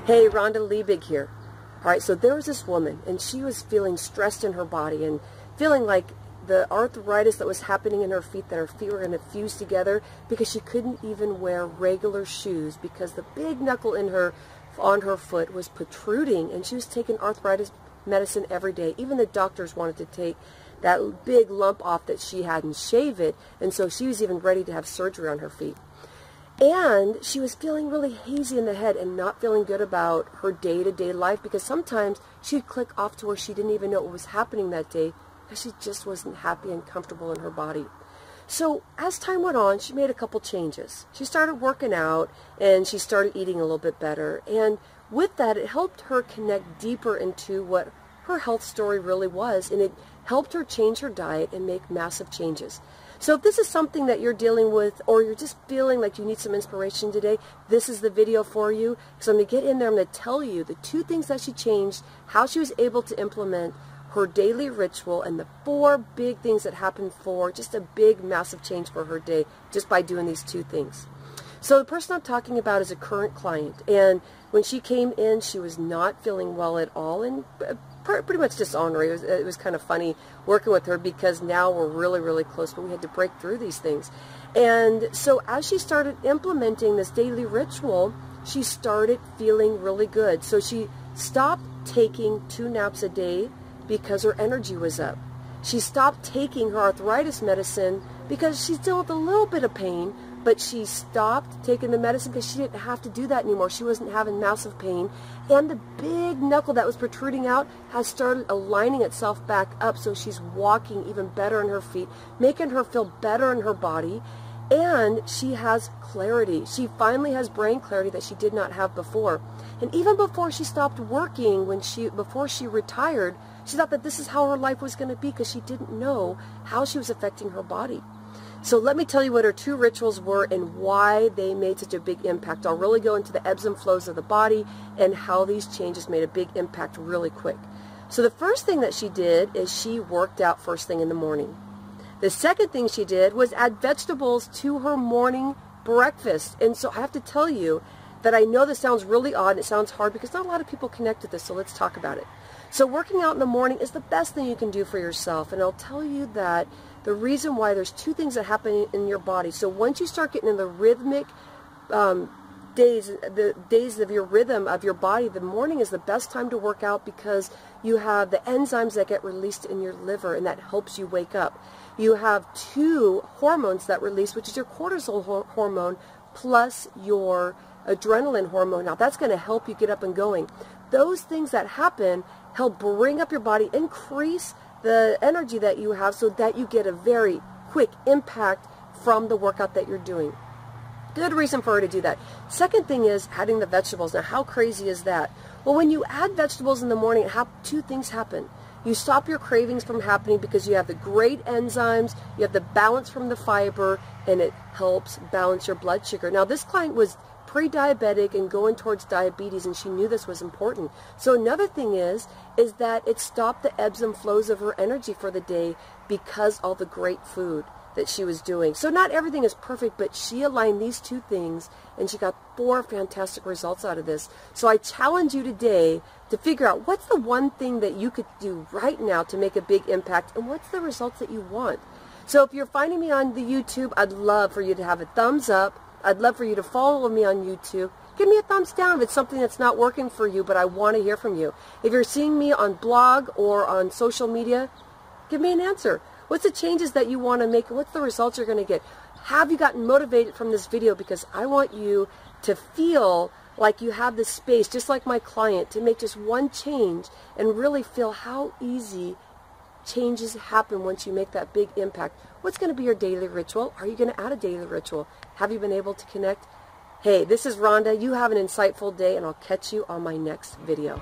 Hey, Rhonda Liebig here. All right, so there was this woman, and she was feeling stressed in her body and feeling like the arthritis that was happening in her feet, that her feet were going to fuse together because she couldn't even wear regular shoes because the big knuckle on her foot was protruding, and she was taking arthritis medicine every day. Even the doctors wanted to take that big lump off that she had and shave it, and so she was even ready to have surgery on her feet. And she was feeling really hazy in the head and not feeling good about her day-to-day life because sometimes she'd click off to where she didn't even know what was happening that day because she just wasn't happy and comfortable in her body. So as time went on, she made a couple changes. She started working out and she started eating a little bit better. And with that, it helped her connect deeper into what her health story really was, and it helped her change her diet and make massive changes. So if this is something that you're dealing with, or you're just feeling like you need some inspiration today, this is the video for you. So I'm going to get in there, I'm going to tell you the 2 things that she changed, how she was able to implement her daily ritual, and the 4 big things that happened for just a big, massive change for her day just by doing these 2 things. So the person I'm talking about is a current client, and when she came in, she was not feeling well at all, and pretty much dishonoring. It was kind of funny working with her because now we're really, really close, but we had to break through these things. And so as she started implementing this daily ritual, she started feeling really good. So she stopped taking 2 naps a day because her energy was up. She stopped taking her arthritis medicine because she still had a little bit of pain, but she stopped taking the medicine because she didn't have to do that anymore. She wasn't having massive pain. And the big knuckle that was protruding out has started aligning itself back up, so she's walking even better in her feet, making her feel better in her body. And she has clarity. She finally has brain clarity that she did not have before. And even before she stopped working, before she retired, she thought that this is how her life was going to be because she didn't know how she was affecting her body. So let me tell you what her 2 rituals were and why they made such a big impact. I'll really go into the ebbs and flows of the body and how these changes made a big impact really quick. So the first thing that she did is she worked out first thing in the morning. The second thing she did was add vegetables to her morning breakfast. And so I have to tell you that I know this sounds really odd and it sounds hard because not a lot of people connect with this, so let's talk about it. So working out in the morning is the best thing you can do for yourself, and I'll tell you that the reason why there's 2 things that happen in your body. So once you start getting in the rhythmic the days of your rhythm of your body, the morning is the best time to work out because you have the enzymes that get released in your liver, and that helps you wake up. You have 2 hormones that release, which is your cortisol hormone plus your adrenaline hormone. Now that's going to help you get up and going. Those things that happen help bring up your body, increase the energy that you have so that you get a very quick impact from the workout that you're doing. Good reason for her to do that. Second thing is adding the vegetables. Now how crazy is that? Well, when you add vegetables in the morning, 2 things happen. You stop your cravings from happening because you have the great enzymes, you have the balance from the fiber, and it helps balance your blood sugar. Now this client was pre-diabetic and going towards diabetes, and she knew this was important. So another thing is that it stopped the ebbs and flows of her energy for the day because all the great food that she was doing. So not everything is perfect, but she aligned these 2 things and she got 4 fantastic results out of this. So I challenge you today to figure out what's the one thing that you could do right now to make a big impact, and what's the results that you want. So if you're finding me on the YouTube, I'd love for you to have a thumbs up. I'd love for you to follow me on YouTube. Give me a thumbs down if it's something that's not working for you, but I want to hear from you. If you're seeing me on blog or on social media, give me an answer. What's the changes that you want to make? What's the results you're going to get? Have you gotten motivated from this video? Because I want you to feel like you have the space, just like my client, to make just one change and really feel how easy changes happen once you make that big impact. What's going to be your daily ritual? Are you going to add a daily ritual? Have you been able to connect? Hey, this is Rhonda. You have an insightful day, and I'll catch you on my next video.